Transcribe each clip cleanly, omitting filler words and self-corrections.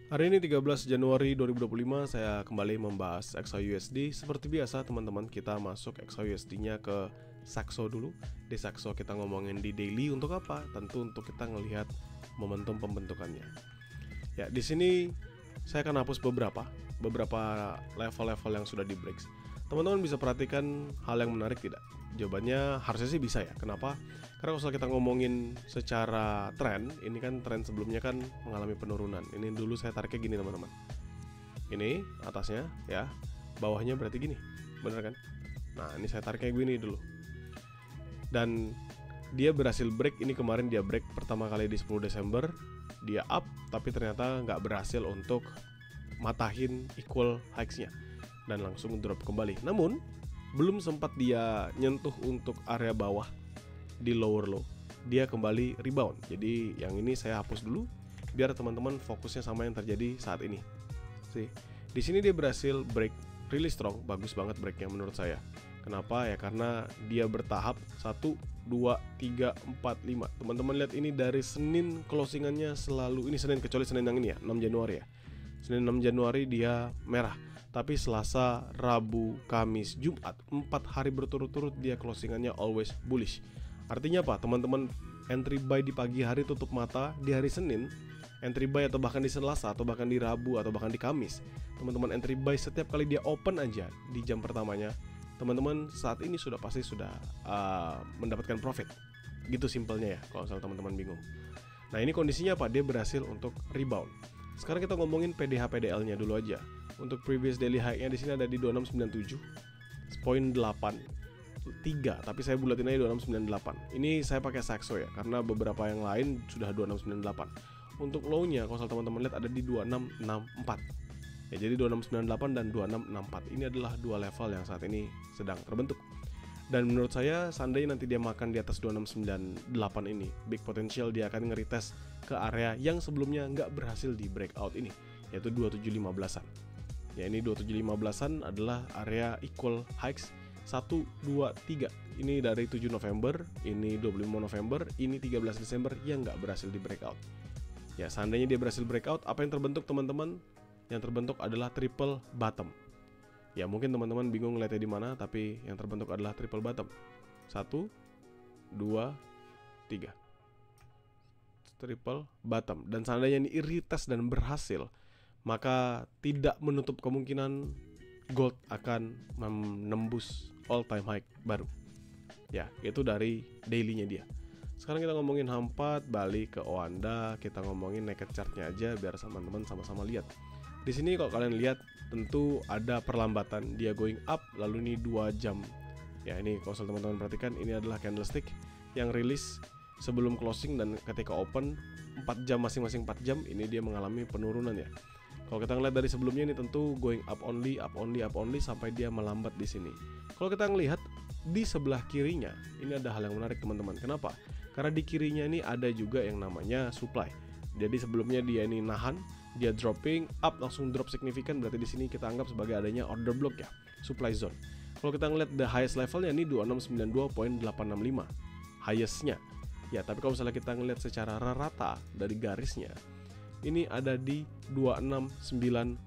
Hari ini 13 Januari 2025 saya kembali membahas XAUSD. Seperti biasa teman-teman, kita masuk XAUSD-nya ke Saxo dulu. Di Saxo kita ngomongin di daily untuk apa? Tentu untuk kita ngelihat momentum pembentukannya. Ya, di sini saya akan hapus beberapa level-level yang sudah di breaks. Teman-teman bisa perhatikan hal yang menarik tidak? Jawabannya harusnya sih bisa ya. Kenapa? Karena kalau kita ngomongin secara tren, ini kan tren sebelumnya kan mengalami penurunan. Ini dulu saya tariknya gini teman-teman. Ini atasnya ya, bawahnya berarti gini, bener kan? Nah ini saya tariknya gini dulu. Dan dia berhasil break, ini kemarin dia break pertama kali di 10 Desember. Dia up, tapi ternyata nggak berhasil untuk matahin equal highs-nya dan langsung drop kembali. Namun belum sempat dia nyentuh untuk area bawah di lower low, dia kembali rebound. Jadi yang ini saya hapus dulu biar teman-teman fokusnya sama yang terjadi saat ini. Di sini dia berhasil break really strong, bagus banget breaknya menurut saya. Kenapa ya? Karena dia bertahap 1, 2, 3, 4, 5. Teman-teman lihat ini dari Senin closingannya selalu, ini Senin kecuali Senin yang ini ya, 6 Januari ya. Senin 6 Januari dia merah. Tapi Selasa, Rabu, Kamis, Jumat 4 hari berturut-turut dia closingannya always bullish. Artinya apa? Teman-teman entry buy di pagi hari tutup mata di hari Senin, entry buy atau bahkan di Selasa atau bahkan di Rabu atau bahkan di Kamis. Teman-teman entry buy setiap kali dia open aja di jam pertamanya, teman-teman saat ini sudah pasti sudah mendapatkan profit. Gitu simpelnya ya kalau misalnya teman-teman bingung. Nah, ini kondisinya apa? Dia berhasil untuk rebound. Sekarang kita ngomongin PDH PDL-nya dulu aja. Untuk previous daily high-nya di sini ada di 2697, 0.83, tapi saya bulatin aja 2698. Ini saya pakai Saxo ya, karena beberapa yang lain sudah 2698. Untuk low-nya kalau teman-teman lihat ada di 2664. Ya, jadi 2698 dan 2664 ini adalah dua level yang saat ini sedang terbentuk. Dan menurut saya seandainya nanti dia makan di atas 2698 ini, big potential dia akan nge-retest ke area yang sebelumnya nggak berhasil di breakout ini, yaitu 2715-an. Ya, ini 2715-an adalah area equal highs 1, 2, 3. Ini dari 7 November, ini 25 November, ini 13 Desember yang nggak berhasil di breakout. Ya, seandainya dia berhasil breakout, apa yang terbentuk teman-teman? Yang terbentuk adalah triple bottom. Ya, mungkin teman-teman bingung ngeliatnya di mana, tapi yang terbentuk adalah triple bottom. 1, 2, 3. Triple bottom. Dan seandainya ini retest dan berhasil, maka tidak menutup kemungkinan gold akan menembus all time high baru. Ya, itu dari daily-nya dia. Sekarang kita ngomongin H4, balik ke Oanda, kita ngomongin naked chart-nya aja biar teman-teman sama-sama lihat. Di sini kalau kalian lihat tentu ada perlambatan, dia going up lalu ini 2 jam. Ya, ini kalau teman-teman perhatikan ini adalah candlestick yang rilis sebelum closing dan ketika open 4 jam masing-masing 4 jam ini dia mengalami penurunan ya. Kalau kita ngeliat dari sebelumnya ini tentu going up only sampai dia melambat di sini. Kalau kita ngelihat di sebelah kirinya, ini ada hal yang menarik teman-teman. Kenapa? Karena di kirinya ini ada juga yang namanya supply. Jadi sebelumnya dia ini nahan, dia dropping up langsung drop signifikan, berarti di sini kita anggap sebagai adanya order block ya, supply zone. Kalau kita ngeliat the highest levelnya ini 2692.865 highestnya. Ya, tapi kalau misalnya kita ngeliat secara rata dari garisnya, ini ada di 2690.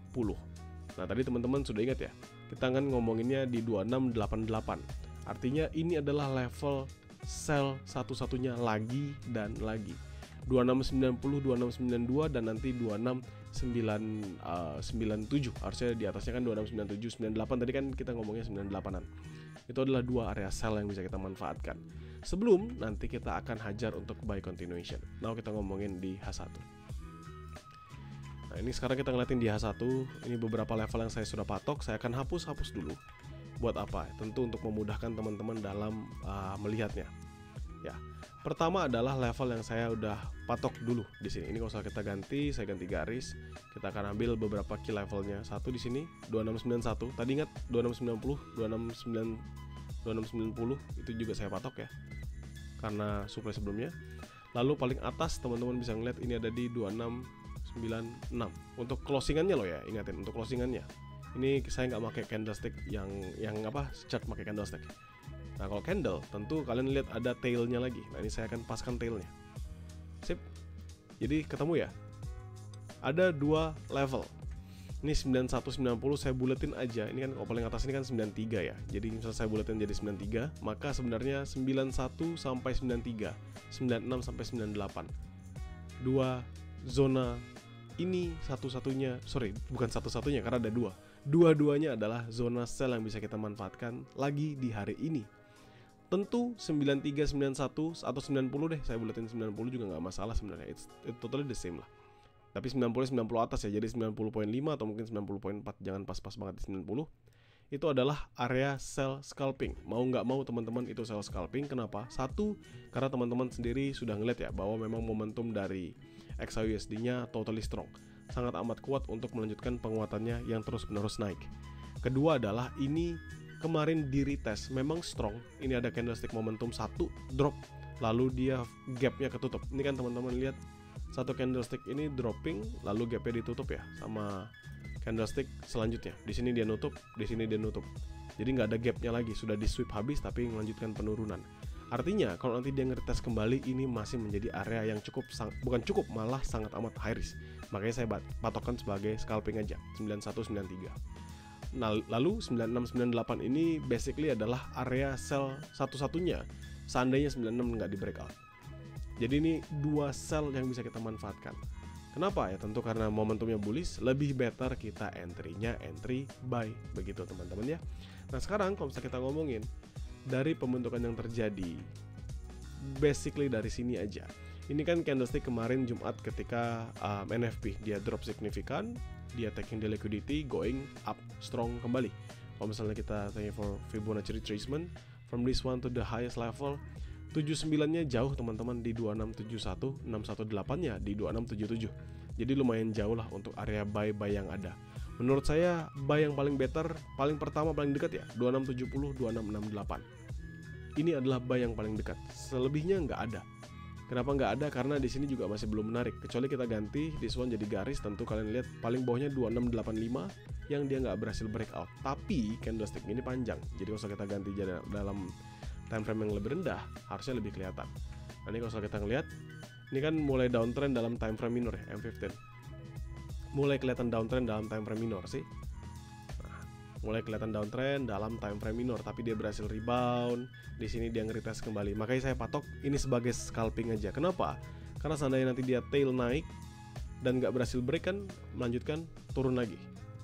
Nah, tadi teman-teman sudah ingat ya, kita kan ngomonginnya di 2688. Artinya ini adalah level sell satu-satunya lagi dan lagi. 2690, 2692 dan nanti 2697. Harusnya di atasnya kan 2697, 98. Tadi kan kita ngomongnya 98-an. Itu adalah dua area sell yang bisa kita manfaatkan. Sebelum nanti kita akan hajar untuk buy continuation. Nah, kita ngomongin di H1. Nah, ini sekarang kita ngeliatin di H1. Ini beberapa level yang saya sudah patok. Saya akan hapus dulu. Buat apa? Tentu untuk memudahkan teman-teman dalam melihatnya. Ya, pertama adalah level yang saya udah patok dulu di sini. Ini kalau kita ganti, saya ganti garis. Kita akan ambil beberapa key levelnya. Satu di sini 2691. Tadi ingat 2690, 2690 itu juga saya patok ya, karena supply sebelumnya. Lalu paling atas teman-teman bisa ngeliat ini ada di 2696. Untuk closingannya loh ya, ingatin untuk closingannya. Ini saya nggak pakai candlestick yang chart pakai candlestick. Nah, kalau candle tentu kalian lihat ada tailnya lagi. Nah, ini saya akan paskan tailnya. Sip. Jadi ketemu ya. Ada 2 level. Ini 9190 saya buletin aja. Ini kan kalau paling atas ini kan 93 ya. Jadi misalnya saya buletin jadi 93, maka sebenarnya 91 sampai 93, 96 sampai 98. 2 zona ini satu-satunya, bukan satu-satunya karena ada 2. Dua-duanya adalah zona sell yang bisa kita manfaatkan lagi di hari ini. Tentu 93, 91 atau 90 deh, saya buletin 90 juga nggak masalah sebenarnya. It's totally the same lah. Tapi 90 atas ya, jadi 90.5 atau mungkin 90.4, jangan pas-pas banget di 90. Itu adalah area sell scalping. Mau nggak mau teman-teman itu sell scalping. Kenapa? Satu, karena teman-teman sendiri sudah ngeliat ya bahwa memang momentum dari XAUSD-nya totally strong, sangat amat kuat untuk melanjutkan penguatannya yang terus-menerus naik. Kedua adalah ini kemarin di retest memang strong. Ini ada candlestick momentum 1 drop, lalu dia gapnya ketutup. Ini kan teman-teman lihat, satu candlestick ini dropping, lalu gapnya ditutup ya sama candlestick selanjutnya. Di sini dia nutup, di sini dia nutup. Jadi nggak ada gapnya lagi, sudah di sweep habis tapi melanjutkan penurunan. Artinya kalau nanti dia nge-retest kembali, ini masih menjadi area yang malah sangat amat high risk. Makanya saya patokkan sebagai scalping aja, 9193. Nah, lalu 9698 ini basically adalah area sell satu-satunya seandainya 96 nggak di breakout. Jadi ini 2 sell yang bisa kita manfaatkan. Kenapa ya? Tentu karena momentumnya bullish, lebih better kita entry buy, begitu teman-teman ya. Nah sekarang kalau misalnya kita ngomongin dari pembentukan yang terjadi, basically dari sini aja. Ini kan candlestick kemarin Jumat ketika NFP dia drop signifikan, dia taking the liquidity, going up strong kembali. Kalau misalnya kita tanya for Fibonacci retracement from this one to the highest level, 79-nya jauh teman-teman di 2671, 618-nya di 2677. Jadi lumayan jauh lah untuk area buy yang ada. Menurut saya buy yang paling better, paling pertama paling dekat ya 2670, 2668. Ini adalah buy yang paling dekat. Selebihnya nggak ada. Kenapa nggak ada? Karena di sini juga masih belum menarik. Kecuali kita ganti this one jadi garis, tentu kalian lihat paling bawahnya 2685 yang dia nggak berhasil breakout. Tapi candlestick ini panjang. Jadi kalau kita ganti dalam time frame yang lebih rendah, harusnya lebih kelihatan. Nah ini kalau kita ngelihat, ini kan mulai downtrend dalam time frame minor ya, M15. Mulai kelihatan downtrend dalam time frame minor sih. Nah, mulai kelihatan downtrend dalam time frame minor, tapi dia berhasil rebound. Di sini dia nge-retest kembali. Makanya saya patok ini sebagai scalping aja. Kenapa? Karena seandainya nanti dia tail naik dan nggak berhasil break kan, melanjutkan turun lagi.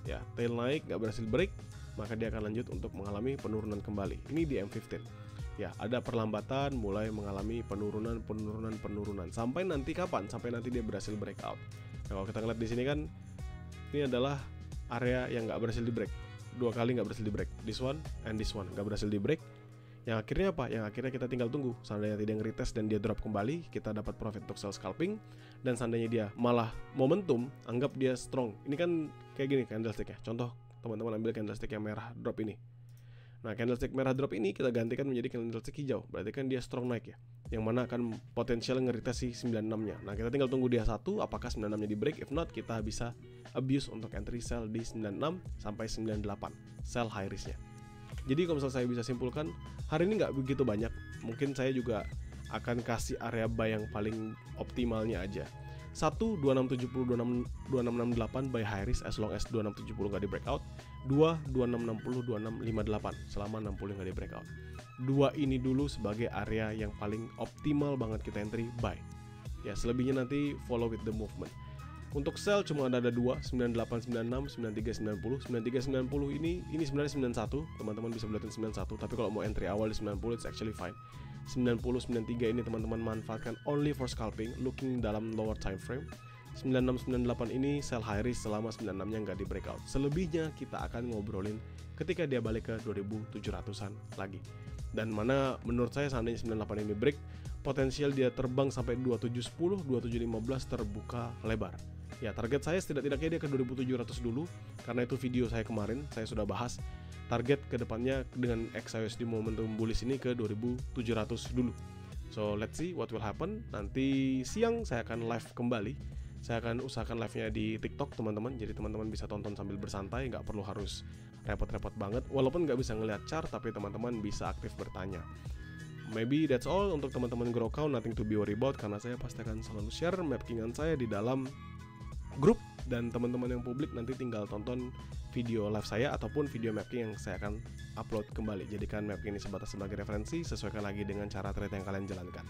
Ya, tail naik nggak berhasil break, maka dia akan lanjut untuk mengalami penurunan kembali. Ini di M15. Ya, ada perlambatan, mulai mengalami penurunan sampai nanti kapan? Sampai nanti dia berhasil breakout. Nah, kalau kita ngeliat di sini kan, ini adalah area yang nggak berhasil di break. 2 kali nggak berhasil di break. This one and this one nggak berhasil di break. Yang akhirnya apa? Yang akhirnya kita tinggal tunggu. Seandainya tidak nge-retest dan dia drop kembali, kita dapat profit untuk sell scalping. Dan seandainya dia malah momentum, anggap dia strong. Ini kan kayak gini candlestick ya. Contoh, teman-teman ambil candlestick yang merah drop ini. Nah, candlestick merah drop ini kita gantikan menjadi candlestick hijau. Berarti kan dia strong naik ya. Yang mana akan potensial nge-retest si 96-nya. Nah, kita tinggal tunggu dia satu, apakah 96-nya di break. If not, kita bisa abuse untuk entry sell di 96 sampai 98. Sell high risk-nya. Jadi kalau misalnya saya bisa simpulkan, hari ini nggak begitu banyak. Mungkin saya juga akan kasih area buy yang paling optimalnya aja. 1, 2670, 2668 buy high risk as long as 2670 nggak di breakout. 2, 2660, 2658 selama 60 nggak di breakout. 2 ini dulu sebagai area yang paling optimal banget kita entry buy. Ya, selebihnya nanti follow with the movement. Untuk sell cuma ada 2, 9896, 9390. 9390 ini sebenarnya 91, teman-teman bisa beliin 91, tapi kalau mau entry awal di 90 it's actually fine. 9093 ini teman-teman manfaatkan only for scalping, looking dalam lower time frame. 9698 ini sell high risk selama 96-nya nggak di breakout. Selebihnya kita akan ngobrolin ketika dia balik ke 2700-an lagi. Dan mana menurut saya seandainya 98 ini break, potensial dia terbang sampai 2710, 2715 terbuka lebar. Ya, target saya setidak-tidaknya dia ke 2700 dulu, karena itu video saya kemarin saya sudah bahas. Target kedepannya dengan XAUSD momentum bullish ini ke 2700 dulu. So let's see what will happen. Nanti siang saya akan live kembali. Saya akan usahakan live-nya di TikTok teman-teman. Jadi teman-teman bisa tonton sambil bersantai, nggak perlu harus repot-repot banget. Walaupun nggak bisa ngeliat chart, tapi teman-teman bisa aktif bertanya. Maybe that's all untuk teman-teman Grow Count, nothing to be worried about, karena saya pasti akan selalu share mappingan saya di dalam grup Dan teman-teman yang publik nanti tinggal tonton video live saya ataupun video mapping yang saya akan upload kembali. Jadikan mapping ini sebatas sebagai referensi, sesuaikan lagi dengan cara trade yang kalian jalankan.